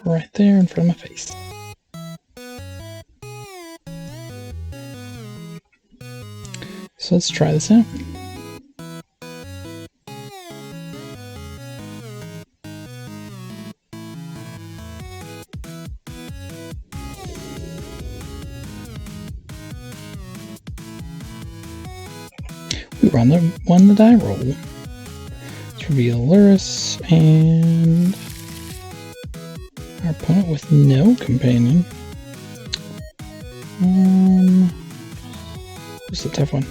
right there in front of my face. So let's try this out. We won the die roll. Let's reveal Lurrus and our opponent with no companion. This is a tough one.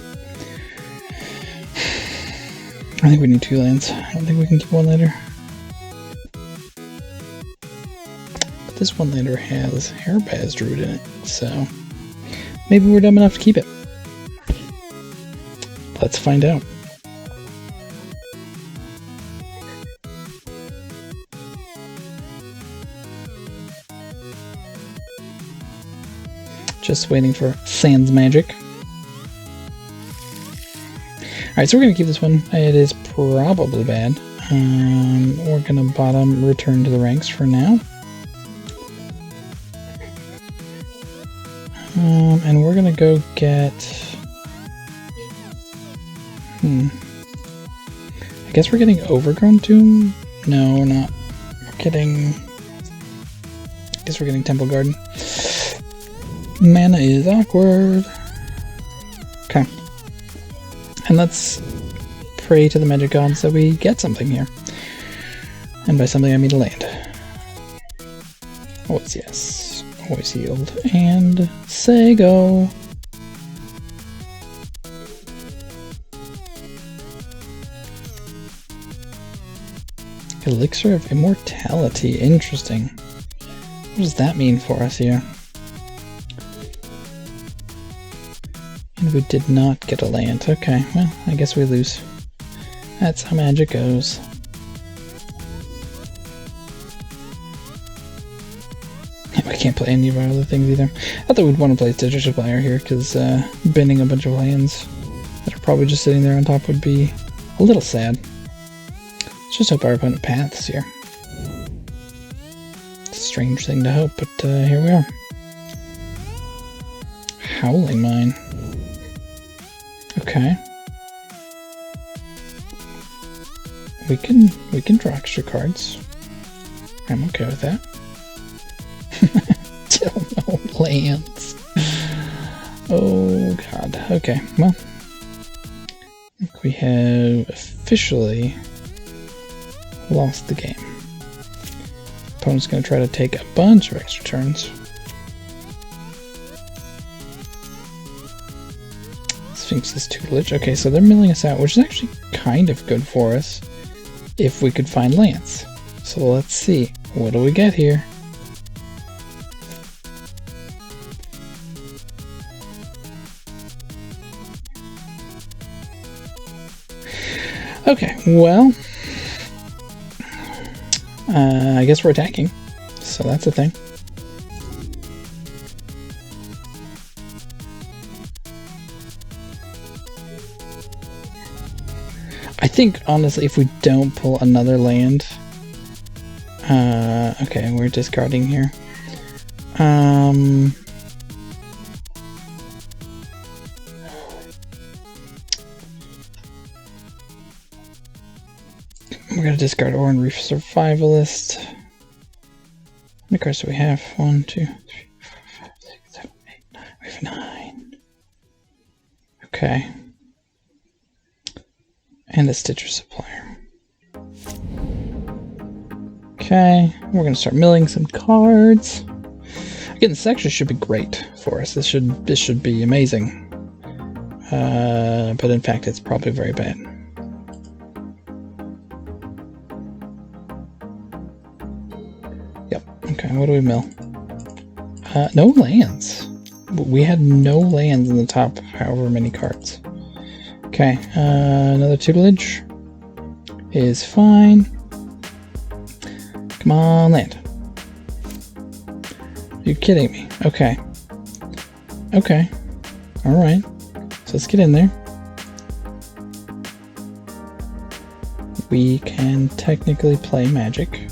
I think we need 2 lands. I don't think we can keep 1-lander. But this 1-lander has Hairbaz Druid in it, so maybe we're dumb enough to keep it. Let's find out. Just waiting for Sans Magic. Alright, so we're going to keep this one. It is probably bad. We're going to bottom return to the ranks for now. And we're going to go get... I guess we're getting Overgrown Tomb? No, we're not. We're getting... I guess we're getting Temple Garden. Mana is awkward. Okay. And let's pray to the magic gods that we get something here. And by something I mean a land. Always yes. Always yield. And say go. Elixir of Immortality. Interesting. What does that mean for us here? And we did not get a land. Okay, well, I guess we lose. That's how magic goes. We can't play any of our other things either. I thought we'd want to play Stitcher Supplier here, because binning a bunch of lands that are probably just sitting there on top would be a little sad. Let's just hope our opponent paths here. It's a strange thing to hope, but here we are. Howling Mine. Okay. We can draw extra cards. I'm okay with that. Still no lands. Oh god. Okay, well. I think we have officially lost the game. Opponent's gonna try to take a bunch of extra turns. Sphinx's Tutelage. Okay, so they're milling us out, which is actually kind of good for us if we could find lands. So let's see. What do we get here? Okay, well, I guess we're attacking, so that's a thing. I think, honestly, if we don't pull another land... okay, we're discarding here. We're going to discard Oran Reef Survivalist. How many cards do we have? 1, 2, 3, 4, 5, 6, 7, 8, 9. We have 9. Okay. And a Stitcher Supplier. Okay, we're going to start milling some cards. Again, this actually should be great for us. This should be amazing. But in fact, it's probably very bad. Yep. Okay, what do we mill? No lands. We had no lands in the top however many cards. Okay, another tutelage is fine. Come on, land. You're kidding me. Okay. Okay. Alright. So let's get in there. We can technically play Magic.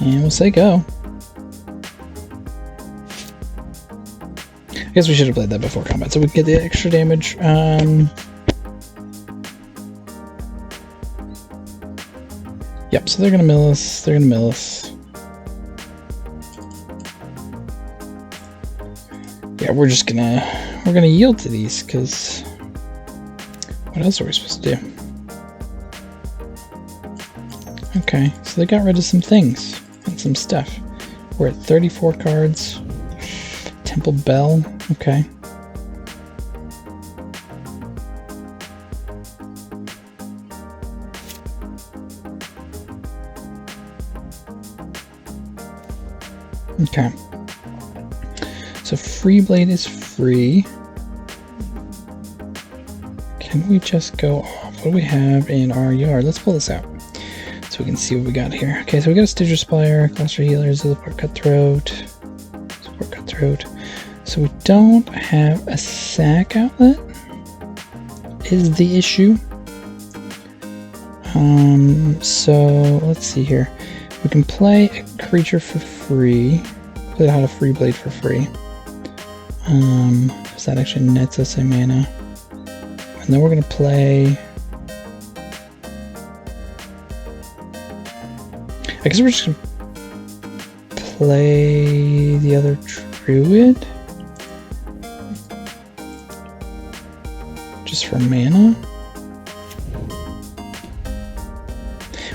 And we'll say go. I guess we should have played that before combat, so we get the extra damage. Yep, so they're gonna mill us. They're gonna mill us. Yeah, we're gonna yield to these, because what else are we supposed to do? Okay, so they got rid of some things and some stuff. We're at 34 cards. Temple Bell, okay. Okay. So Free Blade is free. Can we just go off? What do we have in our yard? Let's pull this out so we can see what we got here. Okay, so we got a Stitcher Spire, Cluster Healer, Support Cutthroat, Support Cutthroat. So we don't have a sack outlet is the issue. So let's see here. We can play a creature for free. Play out a Free Blade for free. So that actually nets us a mana. And then we're gonna play. I guess we're just gonna play the other Druid. Just for mana.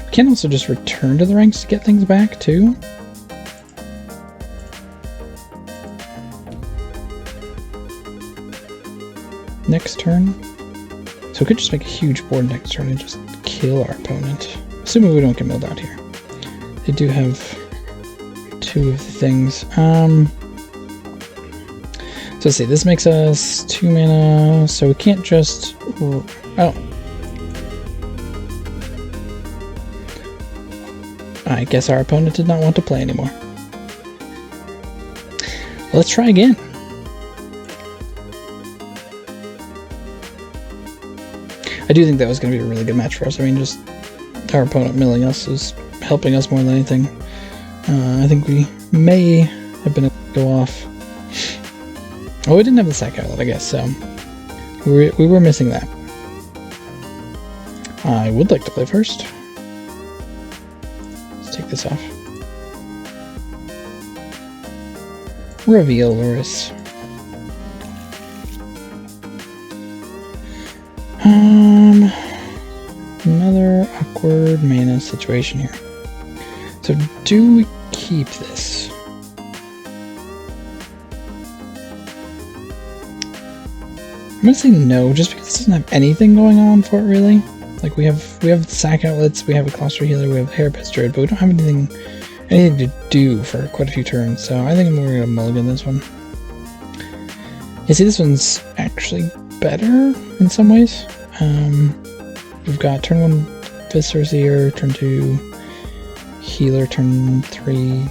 We can also just return to the ranks to get things back too. Next turn. So we could just make a huge board next turn and just kill our opponent. Assuming we don't get milled out here. They do have two of the things. So let's see, this makes us 2 mana, so we can't just... Oh. I guess our opponent did not want to play anymore. Let's try again. I do think that was going to be a really good match for us. I mean, just our opponent milling us is helping us more than anything. I think we may have been able to go off. Oh, we didn't have the sack outlet, I guess, so we were missing that. I would like to play first. Let's take this off. Reveal Lurrus. Another awkward mana situation here. So do we keep this? I'm gonna say no, just because it doesn't have anything going on for it really. Like we have sack outlets, we have a Cluster Healer, we have Hairpest Druid, but we don't have anything to do for quite a few turns. So I think we're gonna mulligan this one. You see, this one's actually better in some ways. We've got turn 1 Viscerseer, turn 2 Healer, turn 3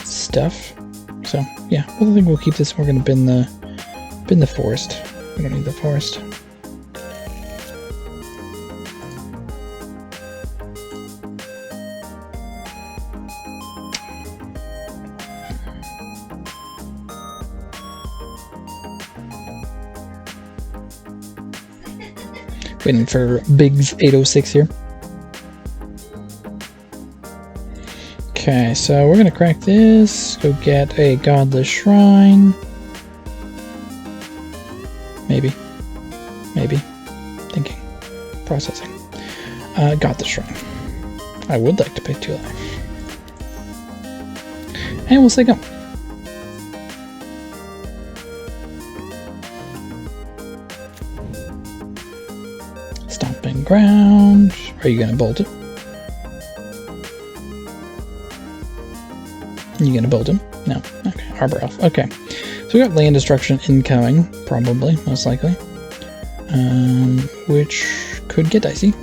Stuff. So yeah, I think we'll keep this. We're gonna bin the forest. We don't need the forest. Waiting for Biggs 806 here. Okay, so we're gonna crack this, go get a Godless Shrine. Maybe. Thinking. Processing. Got the Shrine. I would like to pay 2 life. And we'll say go. Stomping Ground. Are you gonna bolt it? You gonna bolt him? No. Okay. Arbor Elf. Okay. So we got land destruction incoming, probably, most likely. Which could get dicey.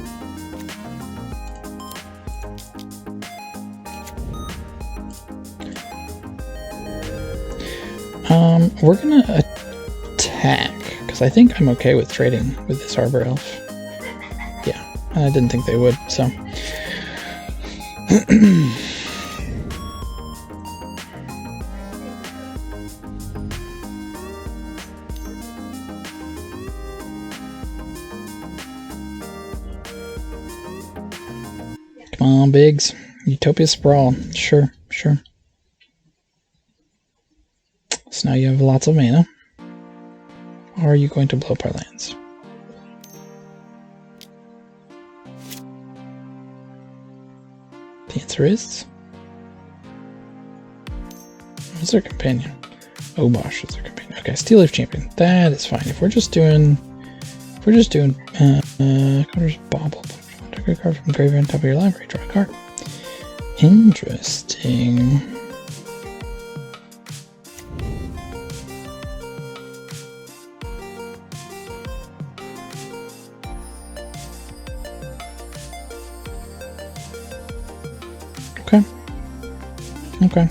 We're gonna attack, because I think I'm okay with trading with this Arbor Elf. Yeah, I didn't think they would, so. Biggs. Utopia Sprawl. Sure, sure. So now you have lots of mana. Or are you going to blow up our lands? The answer is... What's their companion? Obosh is their companion. Okay, Steel Leaf Champion. That is fine. If we're just doing... Carter's Bauble. Take a card from the graveyard on top of your library. Draw a card. Interesting. Okay. Okay.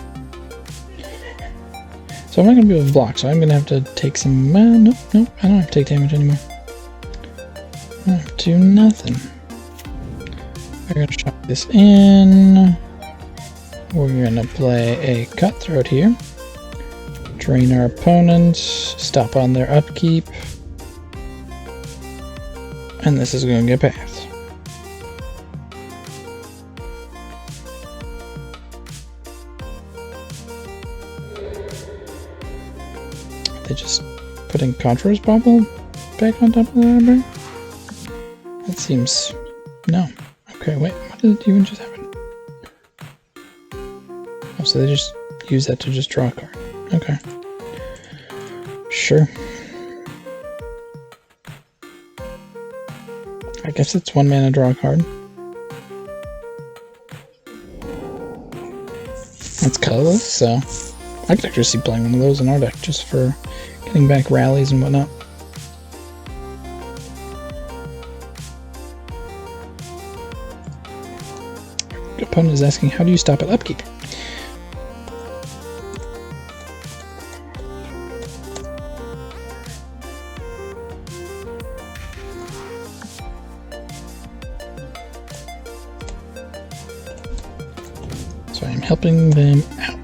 So I'm not going to be able to block, so I'm going to have to take some... nope, nope, I don't have to take damage anymore. I don't have to do nothing. We're going to shove this in. We're going to play a Cutthroat here. Drain our opponent. Stop on their upkeep. And this is going to get passed. They just putting Contro's Bauble back on top of the library? That seems... no. Okay, wait, what did it even just happen? Oh, so they just use that to just draw a card. Okay. Sure. I guess it's 1 mana draw a card. That's colorless, so I could actually see playing one of those in our deck just for getting back rallies and whatnot. The opponent is asking, how do you stop at upkeep? So I'm helping them out.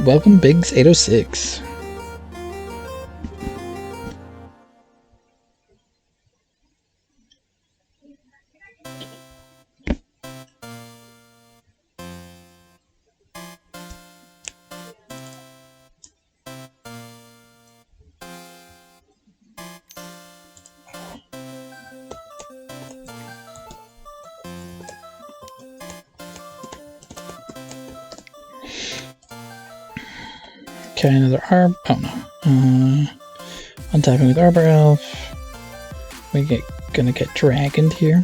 Welcome, Biggs 806. Okay, another Arb. Oh no. Untapping with Arbor Elf. Gonna get dragoned here.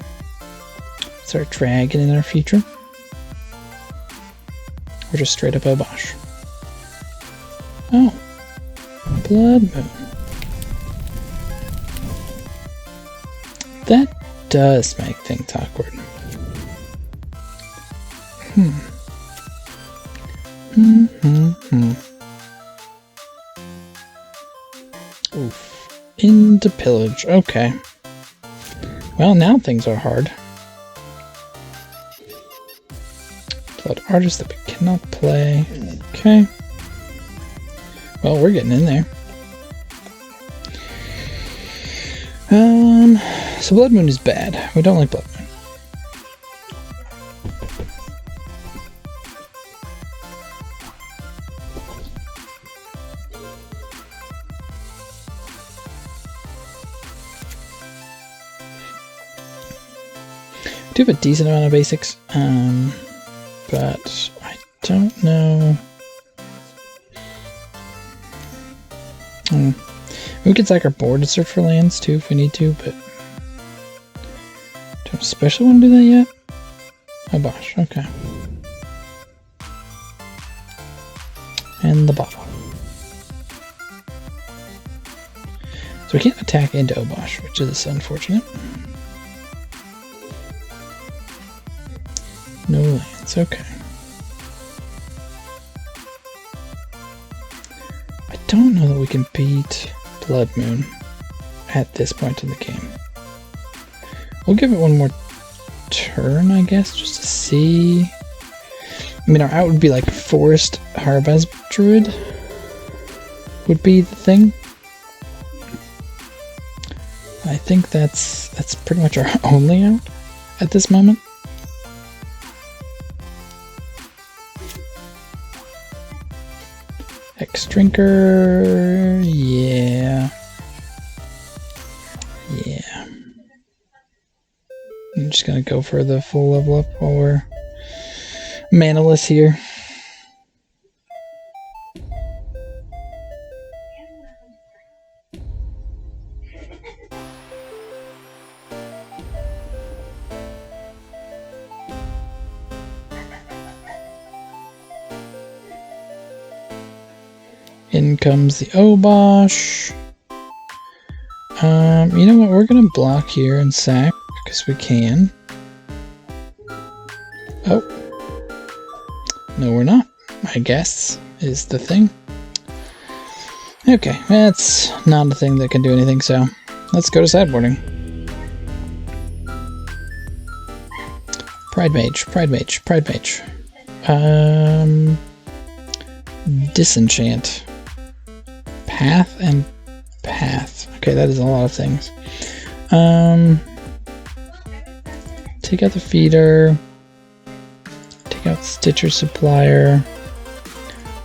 Start dragon in our future. Or just straight up Obosh. Oh. Blood Moon. That does make things awkward. Oof. Into pillage. Okay. Well, now things are hard. Blood Artist that we cannot play. Okay. Well, we're getting in there. So Blood Moon is bad. We don't like Blood Moon. I do have a decent amount of basics, but I don't know. We could sack our board to search for lands too if we need to, but don't especially want to do that yet. Oh gosh, okay. And the bottle. So we can't attack into Obosh, which is unfortunate. No lands, okay. I don't know that we can beat Blood Moon. at this point in the game. We'll give it one more turn, I guess, just to see. I mean, our out would be like Forest Harvest Druid would be the thing. I think that's pretty much our only out at this moment. X-Drinker, yeah. Yeah. I'm just gonna go for the full level up while we're manaless here. In comes the Obosh. You know what? We're gonna block here and sack because we can. Oh. No, we're not, I guess, is the thing. Okay, that's not a thing that can do anything, so let's go to sideboarding. Pride Mage, Pride Mage, Pride Mage. Disenchant. Path and Path. Okay, that is a lot of things. Take out the feeder. Take out Stitcher Supplier.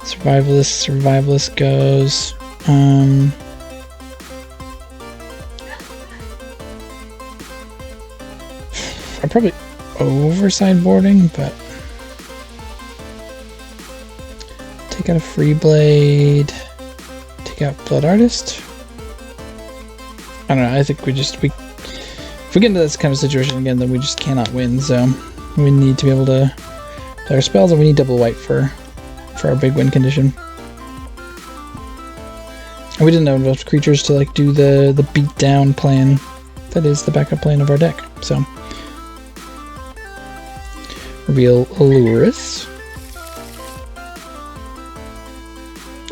Survivalist goes. I'm probably over sideboarding, but take out a Free Blade. Take out Blood Artist. I don't know, I think if we get into this kind of situation again, then we just cannot win, so we need to be able to play our spells, and we need double white for our big win condition. And we didn't have enough creatures to like do the beatdown plan that is the backup plan of our deck, so. Reveal Lurrus.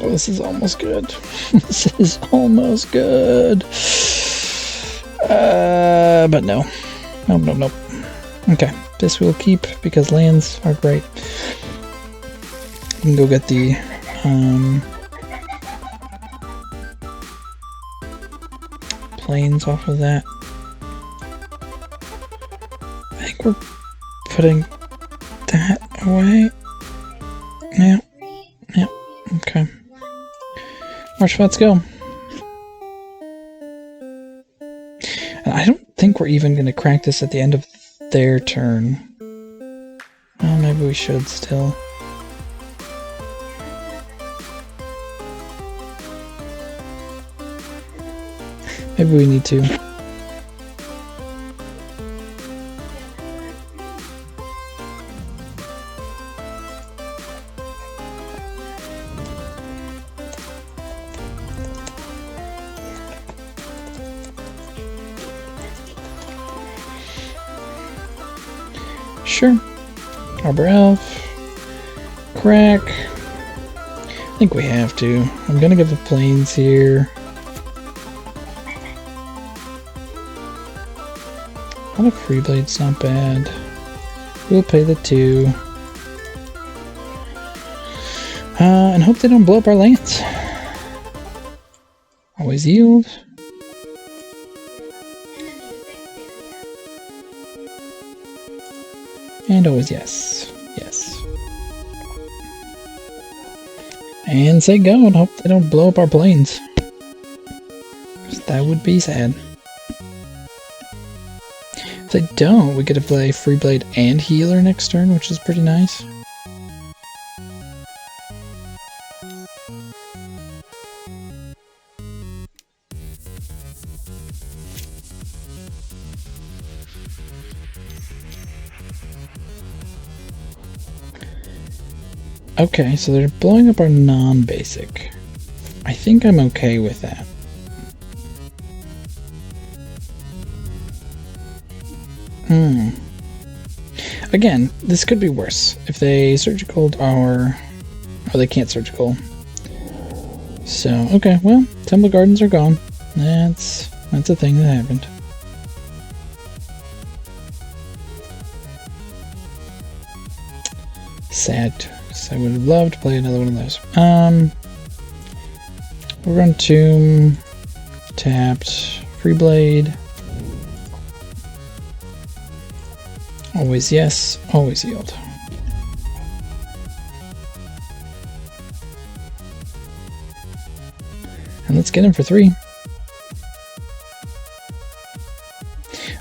Oh, this is almost good. This is almost good. But no. Nope. Okay, this we'll keep because lands are great. We can go get the planes off of that. I think we're putting that away. Yeah. Okay. March, let's go. And I don't think we're even going to crack this at the end of their turn. Well, maybe we should still. Maybe we need to. Sure. Arbor Elf. Crack. I think we have to. I'm gonna get the planes here. A lot of Free Blade's not bad. We'll pay the 2. And hope they don't blow up our lands. Always yield. And always yes. Yes. And say go and hope they don't blow up our planes. That would be sad. If they don't, we get to play Free Blade and Healer next turn, which is pretty nice. Okay, so they're blowing up our non-basic. I think I'm okay with that. Again, this could be worse. If they surgical or they can't surgical. So, okay, well, Temple Gardens are gone. That's That's a thing that happened. Sad, because I would have loved to play another one of those. We'll run Tomb, tapped, Free Blade. Always yes, always yield. And let's get him for 3.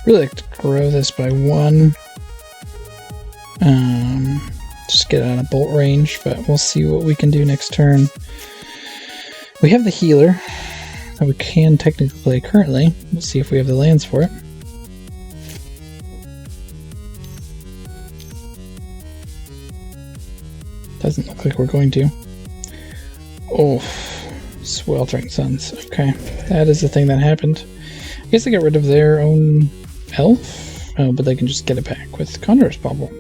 Really like to grow this by 1. Just get out of bolt range, but we'll see what we can do next turn. We have the healer that we can technically play currently. We'll see if we have the lands for it. Doesn't look like we're going to. Oh, Sweltering Suns. Okay, that is the thing that happened. I guess they got rid of their own elf. Oh, but they can just get it back with Condor's Bubble.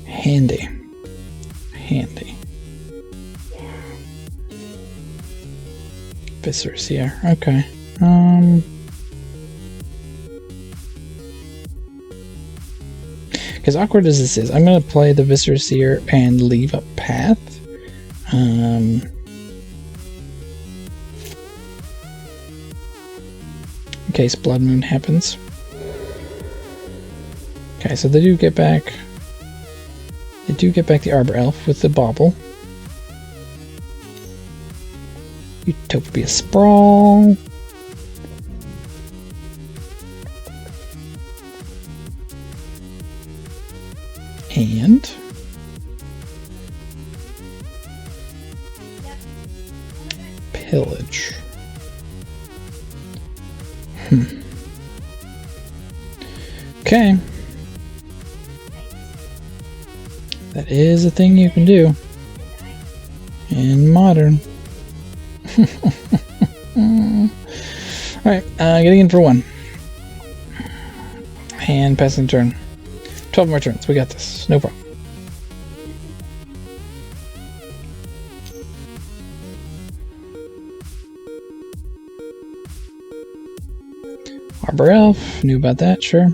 Handy. Handy. Viscera, yeah, okay. Because awkward as this is, I'm going to play the Viscera Seer and leave a path. In case Blood Moon happens. Okay, so they do get back. They do get back the Arbor Elf with the Bauble. Utopia Sprawl. And Pillage. Okay. That is a thing you can do in Modern. Alright, getting in for 1. And passing turn. 12 more turns, we got this, no problem. Arbor Elf, knew about that, sure.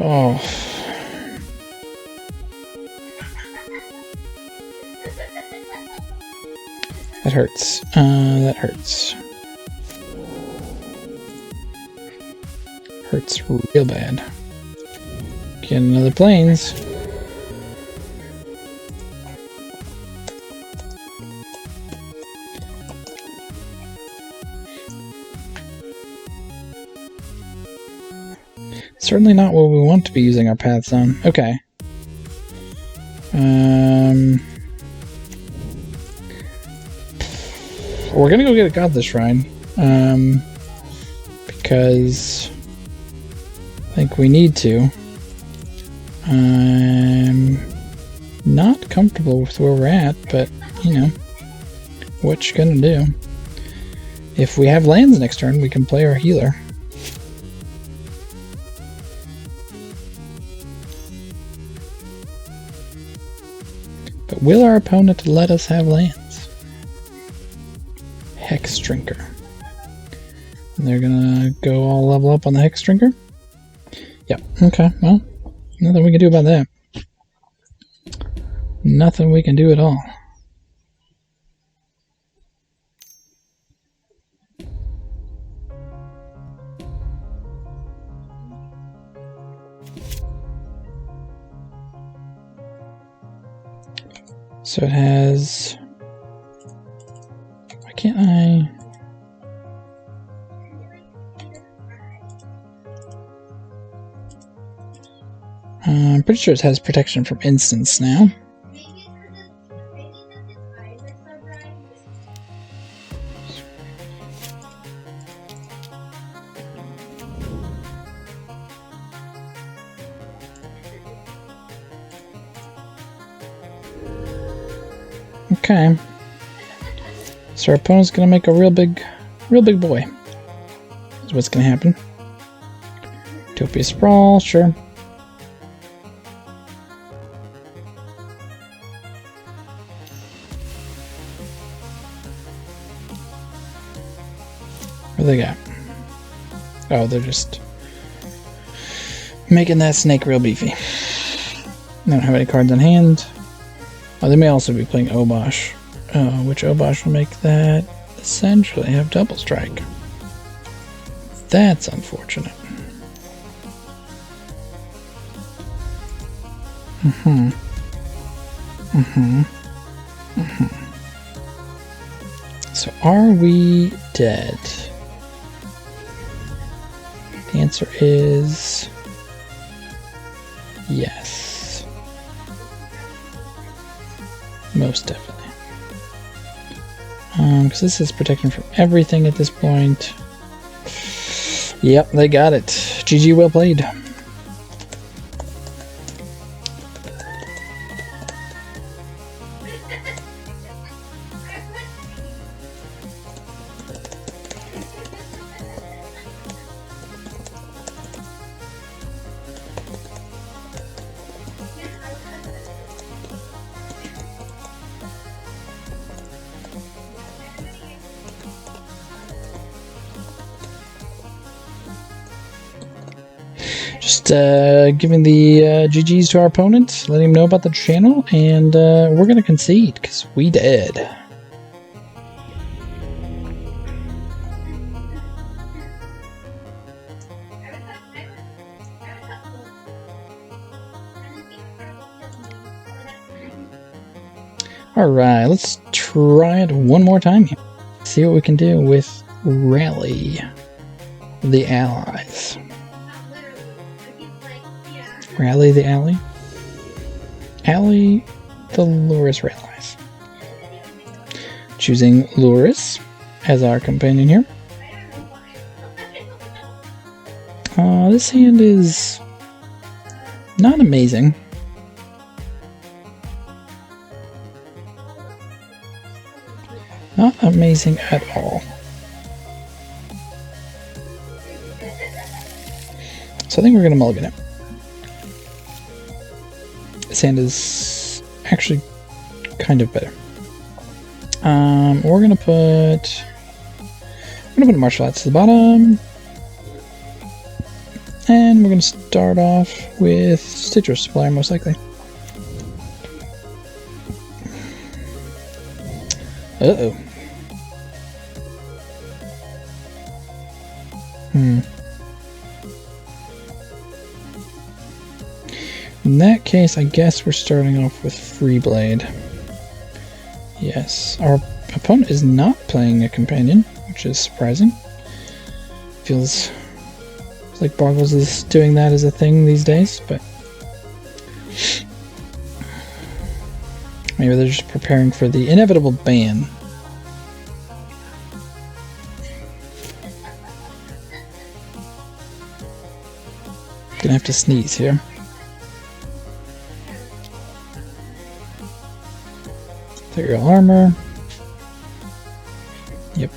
Oh. That hurts. That hurts. Hurts real bad. Get another planes. Certainly not what we want to be using our paths on. Okay. We're gonna go get a Godless Shrine. Because I think we need to. I'm not comfortable with where we're at, but you know, what you gonna do? If we have lands next turn, we can play our healer. But will our opponent let us have lands? Hex Drinker. And they're gonna go all level up on the Hex Drinker? Yep, okay, well, nothing we can do about that. Nothing we can do at all. So it has... Why can't I... I'm pretty sure it has protection from instants now. Okay. So our opponent's gonna make a real big boy. That's what's gonna happen. Utopia Sprawl, sure. What do they got? Oh, they're just making that snake real beefy. They don't have any cards on hand. Oh, they may also be playing Obosh, which Obosh will make that essentially have double strike. That's unfortunate. So are we dead? The answer is yes. Most definitely. Because this is protection from everything at this point. Yep, they got it. GG, well played. Just giving the GGs to our opponent, letting him know about the channel, and we're going to concede, because we did. Alright, let's try it one more time here. See what we can do with Rally the Allies. Rally the Alley? Alley the Lurrus Rallies. Choosing Lurrus as our companion here. This hand is not amazing. Not amazing at all. So I think we're going to mulligan it. This hand is actually kind of better. We're gonna put martial arts to the bottom, and we're gonna start off with citrus supply most likely. Uh-oh. In that case, I guess we're starting off with Free Blade. Yes, our opponent is not playing a companion, which is surprising. Feels like Boggles is doing that as a thing these days, but maybe they're just preparing for the inevitable ban. Gonna have to sneeze here. Ethereal armor. Yep.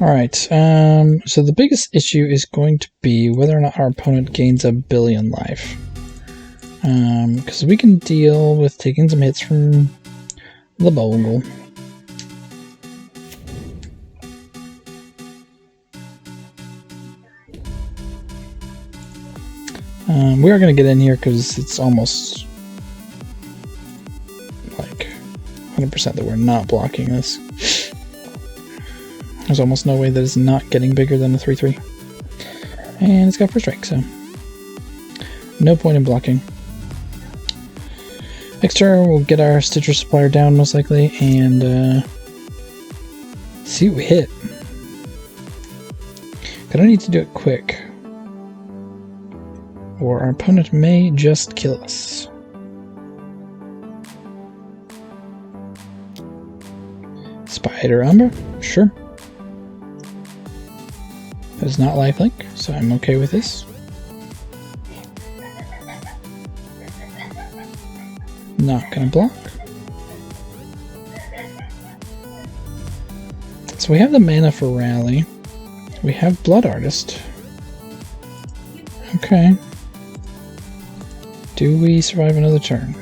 Alright, so the biggest issue is going to be whether or not our opponent gains a billion life. Because we can deal with taking some hits from the Bogle. We are going to get in here because it's almost like 100% that we're not blocking this. There's almost no way that it's not getting bigger than a 3/3. And it's got first strike, so no point in blocking. Next turn we'll get our citrus supplier down most likely and see what we hit. Gonna need to do it quick, or our opponent may just kill us. Spider Umber? Sure. That is not lifelink, so I'm okay with this. Not gonna block. So we have the mana for Rally. We have Blood Artist. Okay. Do we survive another turn?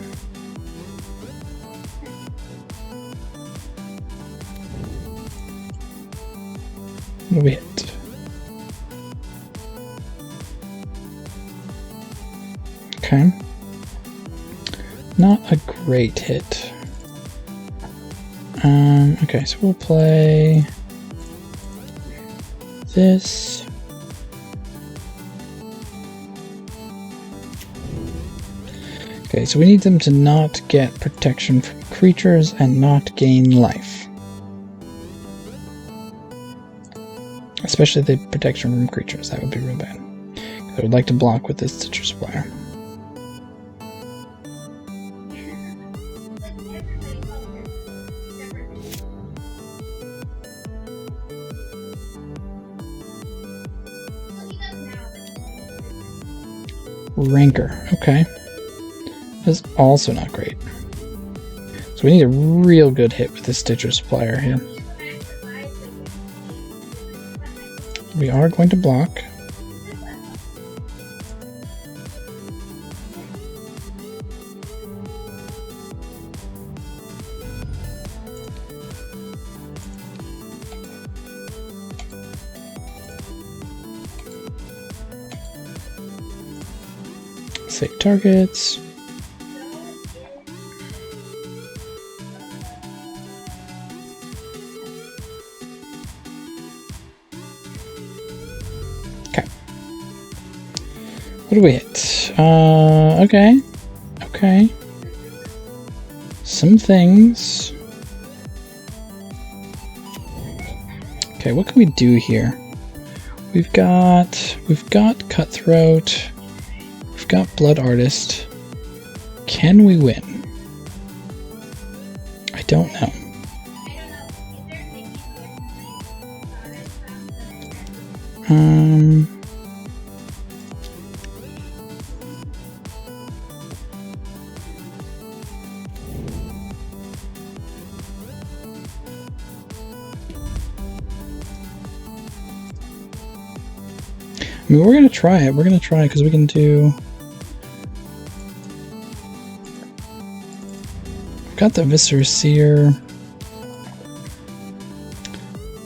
What do we hit? Okay. Not a great hit. Okay, so we'll play this. Okay, so we need them to not get protection from creatures and not gain life. Especially the protection from creatures, that would be real bad. I would like to block with this Citrus Splitter. Rancor, okay. That's also not great. So we need a real good hit with this Citrus Splitter here. We are going to block. Save targets. Okay. What do we hit? Okay. Okay. Some things. Okay, what can we do here? We've got Cutthroat. We've got Blood Artist. Can we win? I don't know. I mean, we're gonna try it. We're gonna try it because we can do. I've got the Viscera Seer.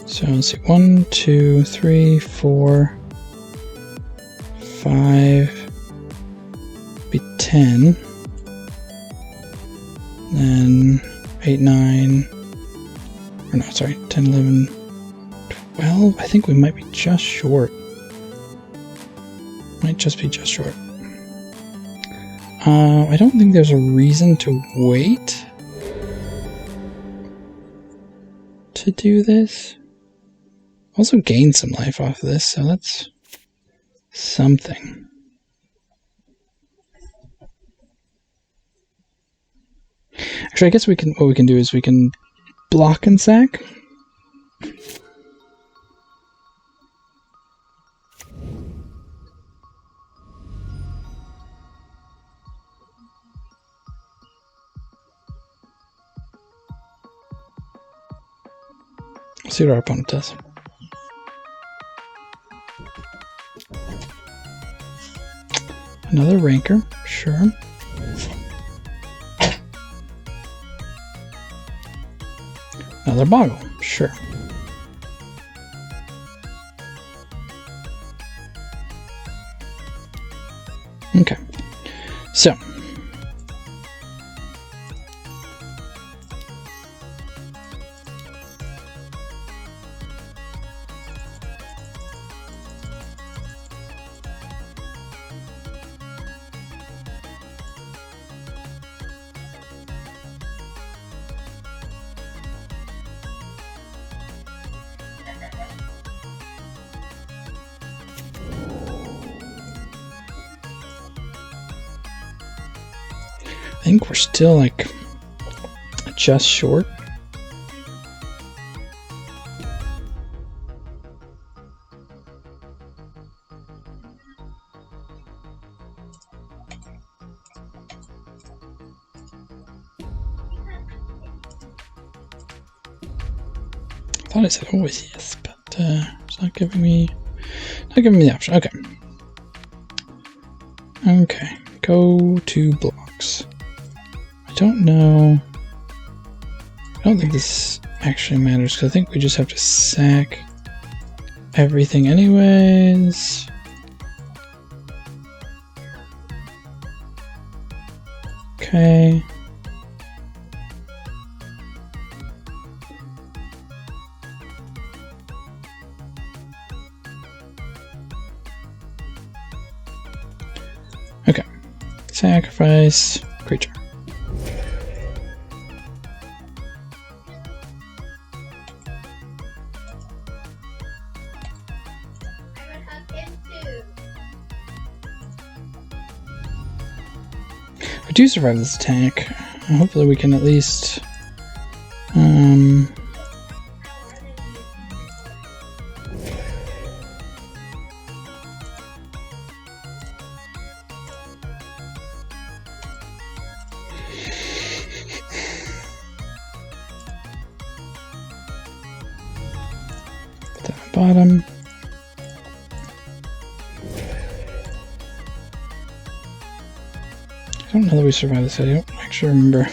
So let's see, 1, 2, 3, 4, 5, be 10, then 8, 9, or no, sorry, 10, 11, 12. I think we might be just short. Might just be just short. I don't think there's a reason to wait to do this. Also gain some life off of this, so that's something. Actually, I guess what we can do is we can block and sack. See what our opponent does. Another Rancor, sure. Another Boggle, sure. Okay, so. I think we're still like just short. I thought I said always yes, but it's not giving me the option. Okay. Okay. Go to blocks. I don't know. I don't think this actually matters because I think we just have to sack everything anyways. Okay. Okay. Sacrifice creature. We do survive this attack. Hopefully we can at least put that on bottom. I don't know that we survived this. I don't actually remember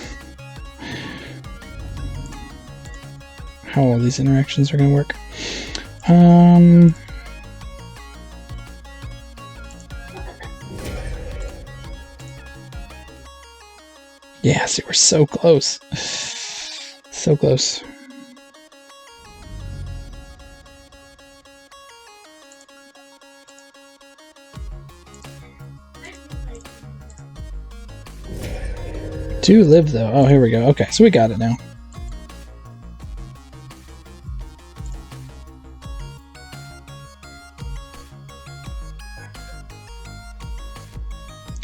how all these interactions are going to work. Yeah, see, we're so close. So close. Do live though. Oh, here we go. Okay, so we got it now.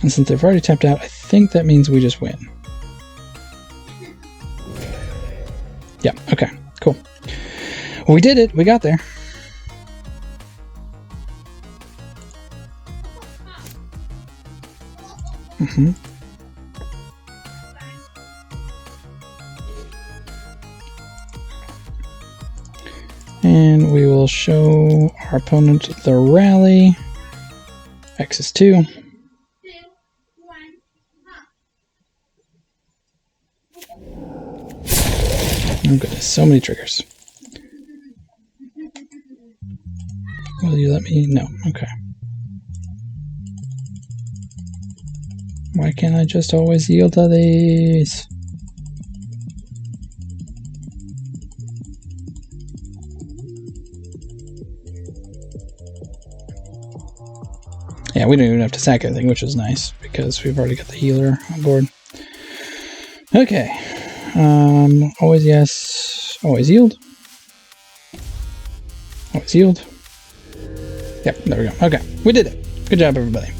And since they've already tapped out, I think that means we just win. Yeah, okay, cool. Well, we did it. We got there. And we will show our opponent the rally. X is 2. Oh goodness, so many triggers. Will you let me? No, okay. Why can't I just always yield to these? Yeah, we don't even have to sack anything, which is nice, because we've already got the healer on board. Okay. Always yes. Always yield. Always yield. Yep, there we go. Okay, we did it. Good job, everybody.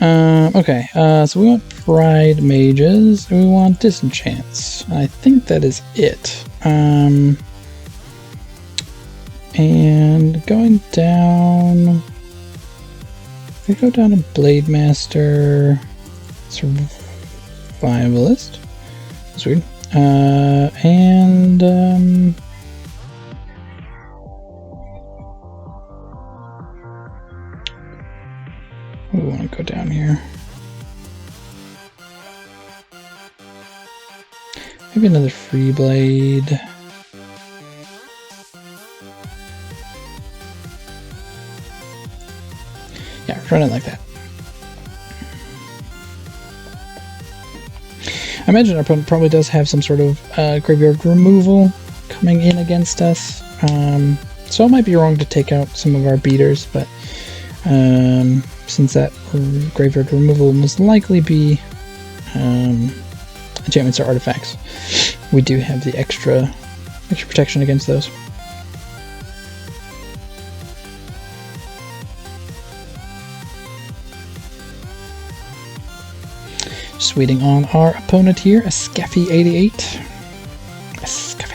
Okay, so we want Pride Mages, and we want Disenchants. I think that is it. And going down... We go down to Blade Master, Survivalist. That's weird. We want to go down here. Maybe another Free Blade. Yeah, run it like that. I imagine our opponent probably does have some sort of graveyard removal coming in against us. So it might be wrong to take out some of our beaters, but since that graveyard removal will most likely be enchantments or artifacts, we do have the extra protection against those. Just waiting on our opponent here, Escaffy88. Escaffy.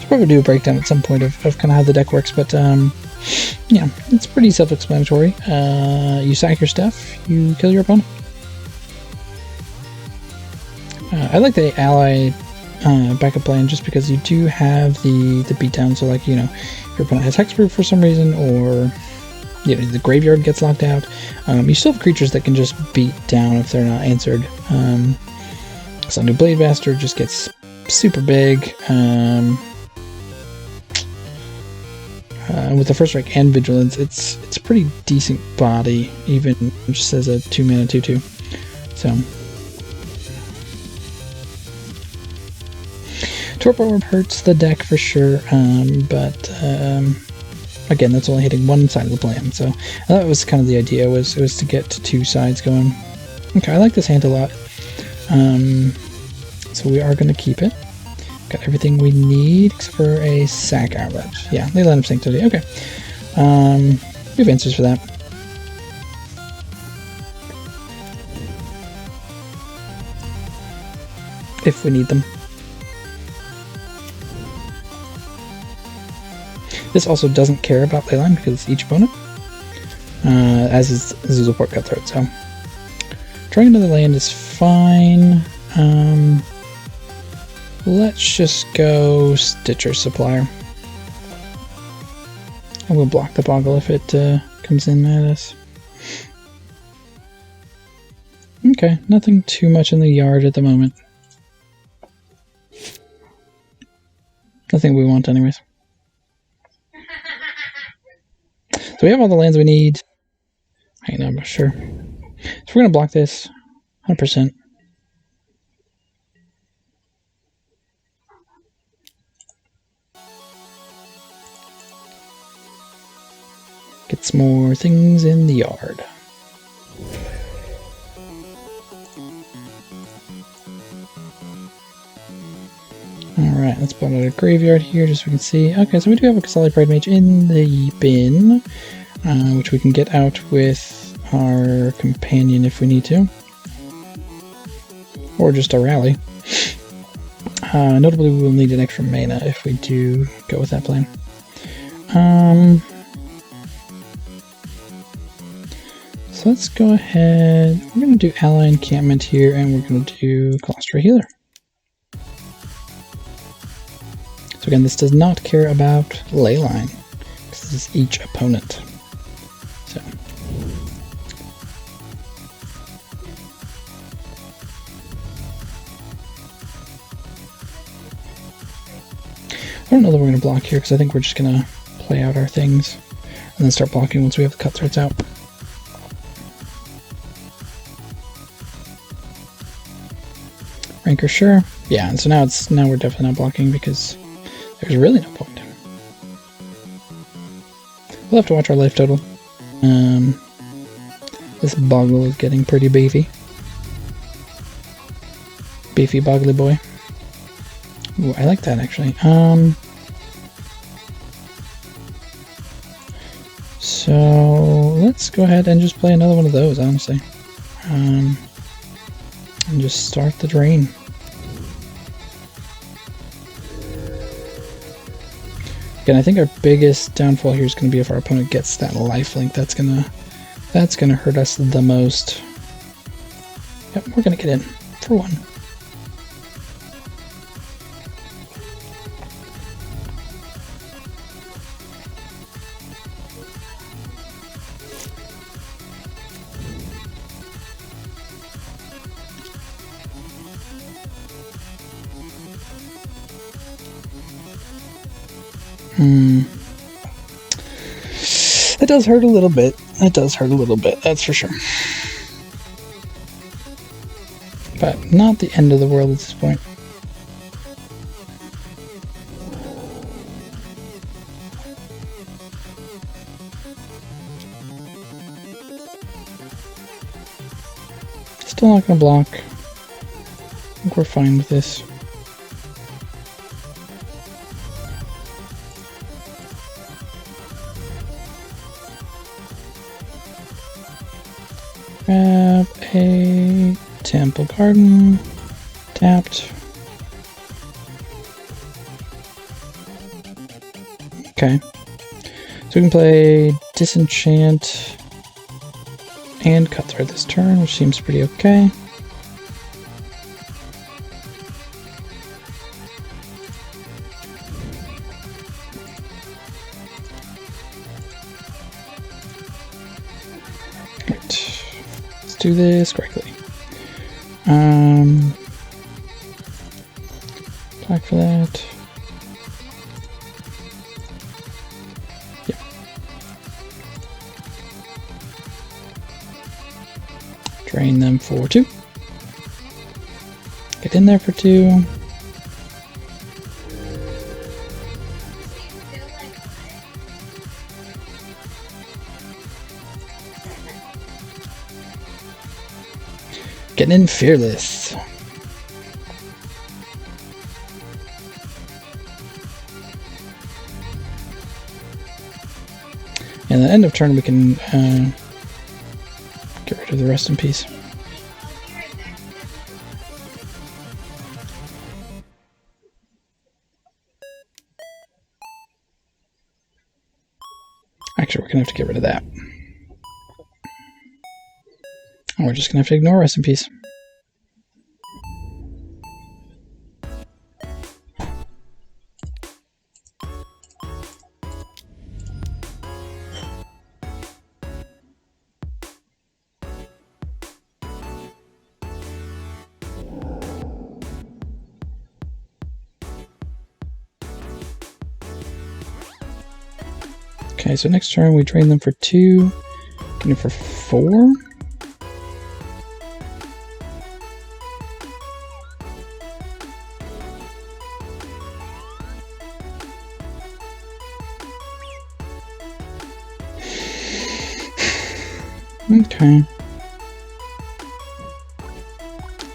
I'll probably do a breakdown at some point of kind of how the deck works, but yeah, it's pretty self-explanatory. You sack your stuff, you kill your opponent. I like the ally backup plan just because you do have the beatdown, so like, you know, your opponent has hexproof for some reason, or the graveyard gets locked out. You still have creatures that can just beat down if they're not answered. So new Blade Bastard just gets super big. With the first strike and vigilance, it's a pretty decent body, even just as a 2-mana 2/2. So Torpor Orb hurts the deck for sure, but again, that's only hitting one side of the plan. So that was kind of the idea, was to get to two sides going. Okay, I like this hand a lot. So we are going to keep it. Got everything we need except for a sack outlet. Yeah, they let him Sanctity. Okay. We have answers for that. If we need them. This also doesn't care about Leyline because it's each opponent, as is Zulaport Cutthroat. So drawing another land is fine. Let's just go Stitcher Supplier. And we'll block the Boggle if it comes in at us. Okay, nothing too much in the yard at the moment. Nothing we want anyways. So we have all the lands we need. I know, I'm sure. So we're going to block this 100%. Get some more things in the yard. Alright, let's put out a graveyard here just so we can see. Okay, so we do have a Kasali Pride Mage in the bin, which we can get out with our companion if we need to. Or just a rally. Notably, we will need an extra mana if we do go with that plan. So let's go ahead. We're going to do Ally Encampment here, and we're going to do Colostra Healer. So again, this does not care about Leyline, because this is each opponent. So I don't know that we're going to block here, because I think we're just going to play out our things and then start blocking once we have the Cutthroats out. Ranker, sure. Yeah, and so now we're definitely not blocking because there's really no point. We'll have to watch our life total. This Boggle is getting pretty beefy. Beefy Boggly boy. Ooh, I like that actually. So let's go ahead and just play another one of those, honestly. And just start the drain. Again, I think our biggest downfall here is going to be if our opponent gets that lifelink. That's gonna hurt us the most. Yep, we're gonna get in for one. It does hurt a little bit. It does hurt a little bit, that's for sure. But not the end of the world at this point. Still not gonna block. I think we're fine with this. Grab a Temple Garden, tapped. Okay, so we can play Disenchant and Cutthroat this turn, which seems pretty okay. do this correctly. Black for that. Yep. Drain them for 2. Get in there for 2. Getting in fearless. And at the end of turn we can get rid of the rest in peace. Actually, we're gonna have to get rid of that. And we're just gonna have to ignore rest in peace. Okay, so next turn we drain them for 2, get it for 4. Okay.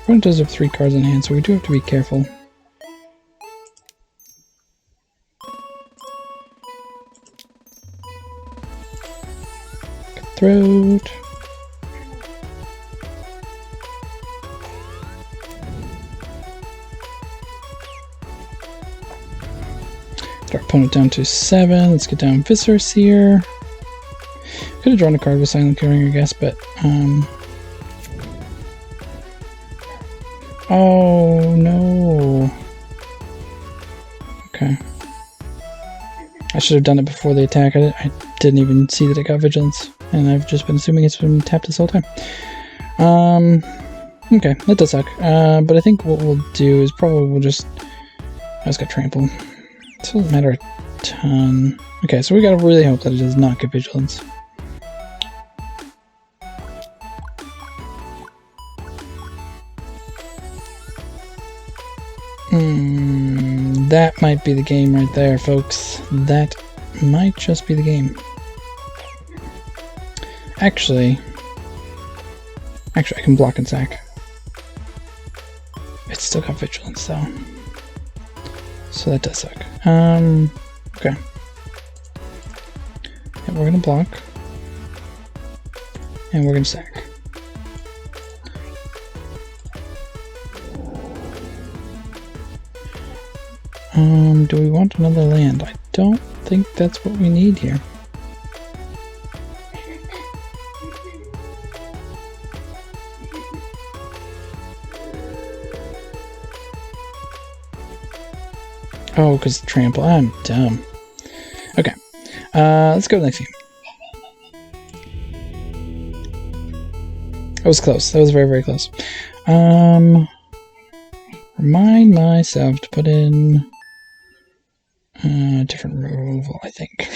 Opponent does have 3 cards in hand, so we do have to be careful. Throat. Get our opponent down to 7. Let's get down Viscera Seer. Could have drawn a card with Silent Killing, I guess, but oh no. Okay. I should have done it before the attack. I didn't even see that it got Vigilance, and I've just been assuming it's been tapped this whole time. Okay, that does suck. But I think what we'll do is probably we'll just... I just got Trample. It doesn't matter a ton. Okay, so we gotta really hope that it does not get Vigilance. That might be the game right there, folks. That might just be the game. Actually, I can block and sack. It's still got Vigilance though, so that does suck. Okay. Yeah, we're gonna block, and we're gonna sack. Do we want another land? I don't think that's what we need here. Oh, because trample. I'm dumb. Okay. Let's go to the next game. That was close. That was very, very close. Remind myself to put in different removal, I think.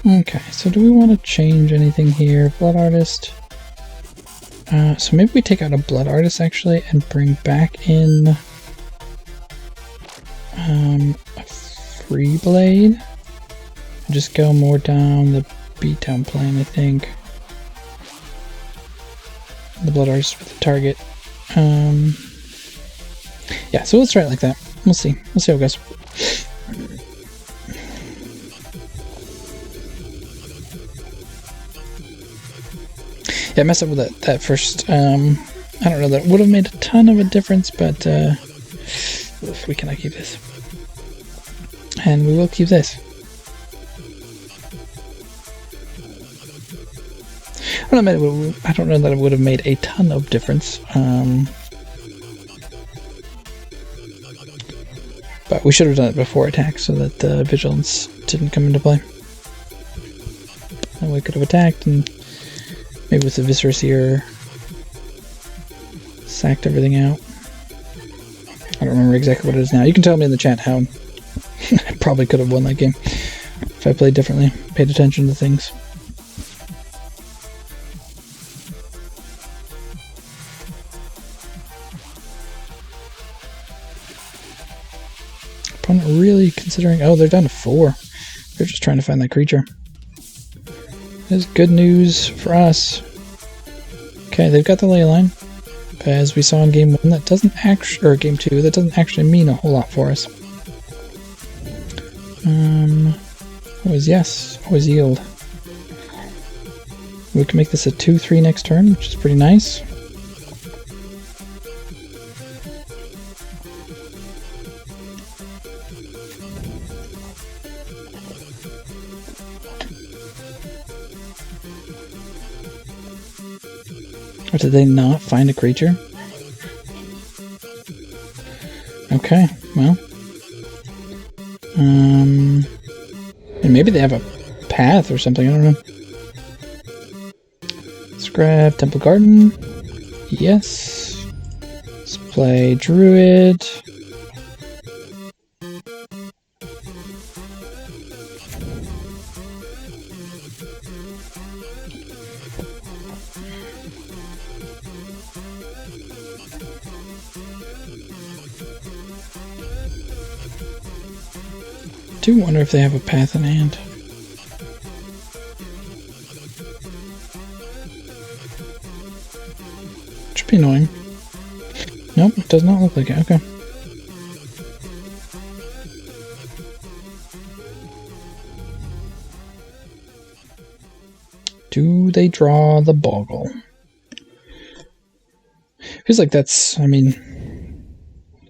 Okay, so do we want to change anything here? Blood Artist. So maybe we take out a Blood Artist actually and bring back in a Free Blade. And just go more down the beatdown plane, I think. The Blood Artist with the target. Yeah, so let's try it like that. We'll see. We'll see how it goes. Yeah, I messed up with that first. I don't know that it would have made a ton of a difference, but we cannot keep this. And we will keep this. I don't know that it would have made a ton of difference. But we should have done it before attack so that the Vigilance didn't come into play. And we could have attacked and maybe with the Viscerous here sacked everything out. I don't remember exactly what it is now. You can tell me in the chat how I probably could have won that game if I played differently, paid attention to things. Opponent really considering... Oh, they're down to 4. They're just trying to find that creature. That is good news for us. Okay, they've got the ley line. But as we saw in game 1, that doesn't actually... Or game 2, that doesn't actually mean a whole lot for us. Always yes. Always yield. We can make this a 2-3 next turn, which is pretty nice. Or did they not find a creature? Okay, well. And maybe they have a path or something, I don't know. Let's grab Temple Garden. Yes. Let's play Druid. I do wonder if they have a path in hand. Should be annoying. Nope, it does not look like it. Okay. Do they draw the Boggle? Feels like that's, I mean,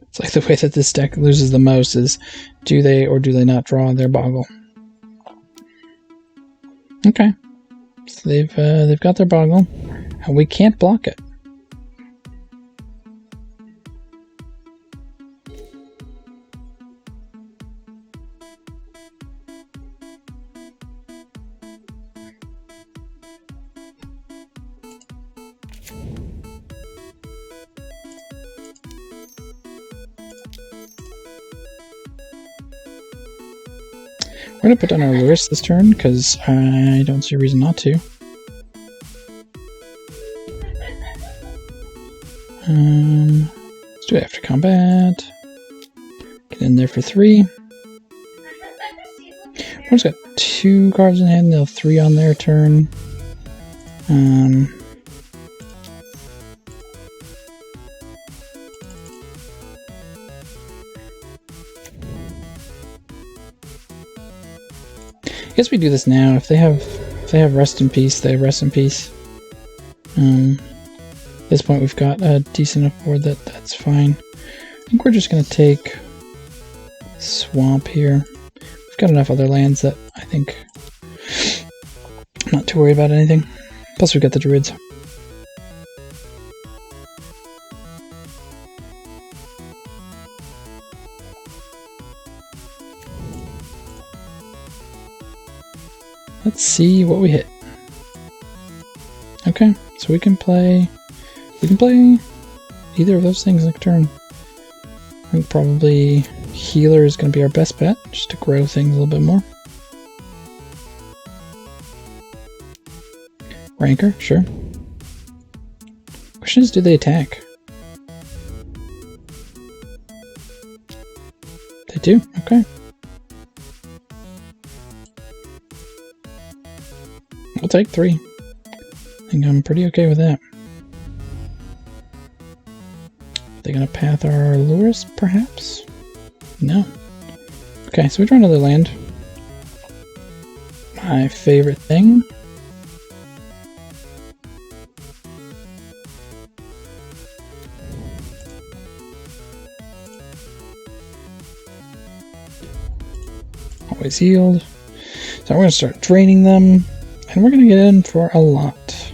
it's like the way that this deck loses the most is do they or do they not draw their Boggle? Okay, so they've got their Boggle, and we can't block it. We're going to put down our Lurrus this turn, because I don't see a reason not to. Let's do it after combat. Get in there for 3. Opponent's got 2 cards in hand, they'll have 3 on their turn. I guess we do this now. If they have Rest in Peace, they have Rest in Peace. At this point, we've got a decent enough board that's fine. I think we're just gonna take Swamp here. We've got enough other lands that I think I'm not too worried about anything. Plus, we've got the Druids. Let's see what we hit. Okay, so we can play either of those things next turn. I think probably Healer is going to be our best bet, just to grow things a little bit more. Rancor, sure. Question is, do they attack? They do, okay. We'll take 3. I think I'm pretty okay with that. Are they gonna path our Lurrus, perhaps? No. Okay, so we draw another land. My favorite thing. Always yield. So we're gonna start draining them. And we're going to get in for a lot.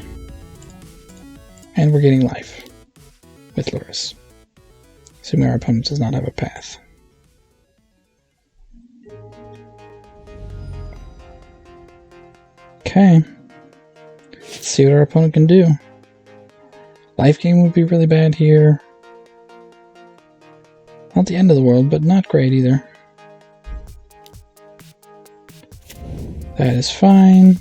And we're getting life with Lurrus. Assuming our opponent does not have a path. Okay. Let's see what our opponent can do. Life gain would be really bad here. Not the end of the world, but not great either. That is fine.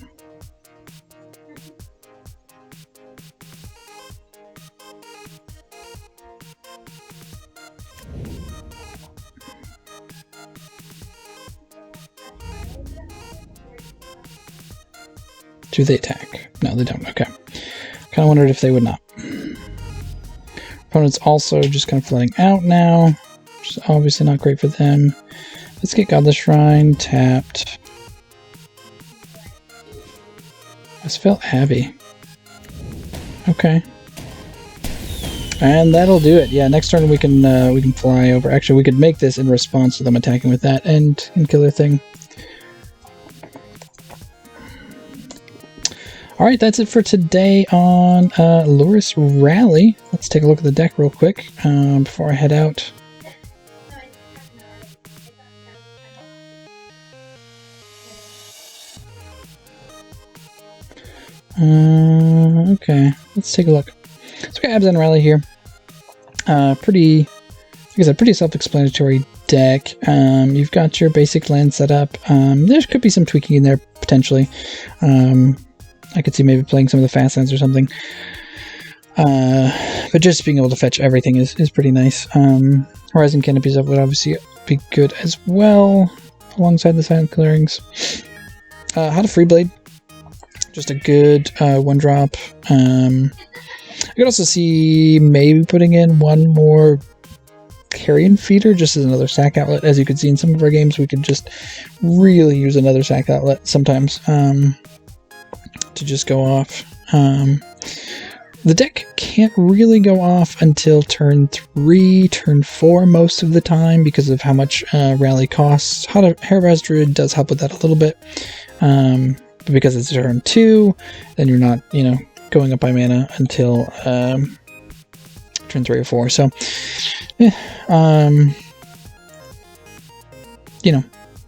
Do they attack? No, they don't. Okay. Kind of wondered if they would not. Opponent's also just kind of flooding out now, which is obviously not great for them. Let's get Godless Shrine tapped. I spell Abby. Okay. And that'll do it. Yeah, next turn we can fly over. Actually, we could make this in response to them attacking with that and kill their thing. Alright, that's it for today on Lurrus Rally. Let's take a look at the deck real quick before I head out. Okay, let's take a look. So we got Abzan Rally here. Pretty, like I said, pretty self-explanatory deck. You've got your basic land set up. There could be some tweaking in there, potentially. I could see maybe playing some of the fast lands or something. But just being able to fetch everything is pretty nice. Horizon Canopies up would obviously be good as well, alongside the Silent Clearings. How to Freeblade. Just a good one-drop. I could also see maybe putting in one more Carrion Feeder just as another sack outlet. As you can see in some of our games, we could just really use another sack outlet sometimes. To just go off. The deck can't really go off until turn 3, turn 4 most of the time because of how much rally costs. Herabrow's Druid does help with that a little bit. But because it's turn 2, then you're not, going up by mana until turn 3 or 4. So, it's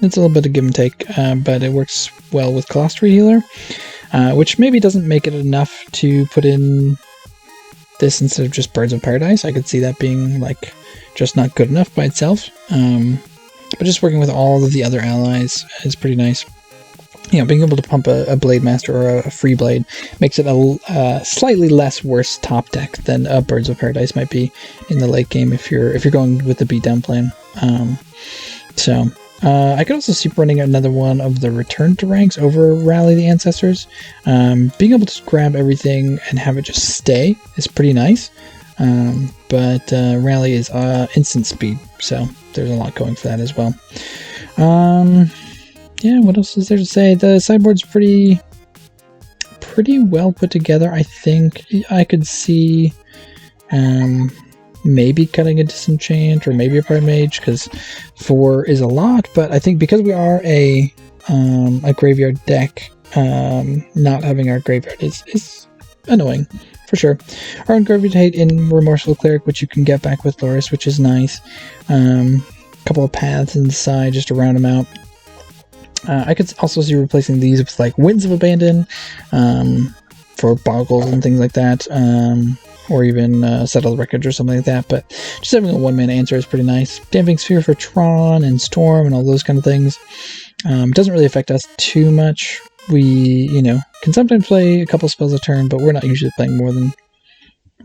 a little bit of give and take, but it works well with Colostry Healer. Which maybe doesn't make it enough to put in this instead of just Birds of Paradise. I could see that being, just not good enough by itself. But just working with all of the other allies is pretty nice. Being able to pump a Blade Master or a Free Blade makes it a slightly less worse top deck than a Birds of Paradise might be in the late game if you're going with the beatdown plan. I could also see running another one of the Return to Ranks over Rally the Ancestors. Being able to grab everything and have it just stay is pretty nice. But Rally is instant speed, so there's a lot going for that as well. Yeah, what else is there to say? The sideboard's pretty well put together, I think. I could see maybe cutting a Disenchant or maybe a Pride Mage, because 4 is a lot, but I think because we are a graveyard deck, not having our graveyard is annoying, for sure. Our Ungravitate in Remorseful Cleric, which you can get back with Lurrus, which is nice. Couple of paths in the side just to round them out. I could also see replacing these with Winds of Abandon for Boggles and things like that. Or even Settle the Wreckage or something like that, but just having a 1-mana answer is pretty nice. Damping Sphere for Tron and Storm and all those kind of things. Doesn't really affect us too much. We, can sometimes play a couple spells a turn, but we're not usually playing more than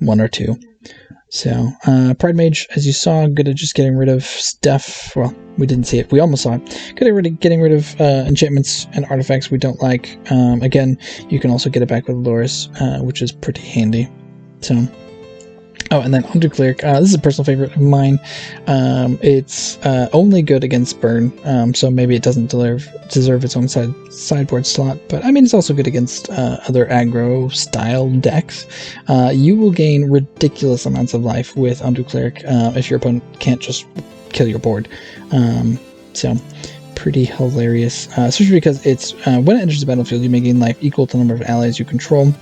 1 or 2. So, Pride Mage, as you saw, good at just getting rid of stuff. Well, we didn't see it. We almost saw it. Good at getting rid of enchantments and artifacts we don't like. Again, you can also get it back with Lurrus, which is pretty handy. So, and then Undo Cleric, this is a personal favorite of mine. It's only good against burn, so maybe it doesn't deserve its own sideboard slot, but I mean it's also good against other aggro style decks. You will gain ridiculous amounts of life with Undo Cleric if your opponent can't just kill your board. So pretty hilarious, especially because it's when it enters the battlefield you may gain life equal to the number of allies you control.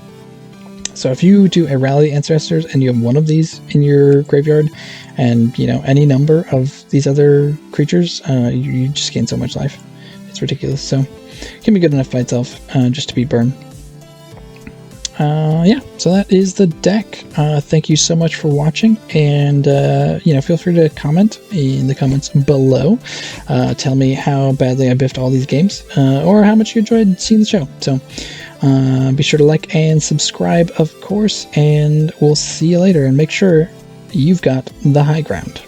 So if you do a Rally Ancestors and you have one of these in your graveyard and, any number of these other creatures, you just gain so much life. It's ridiculous. So it can be good enough by itself, just to be burn. Yeah, so that is the deck. Thank you so much for watching, and feel free to comment in the comments below. Tell me how badly I biffed all these games, or how much you enjoyed seeing the show. So be sure to like and subscribe, of course, and we'll see you later, and make sure you've got the high ground.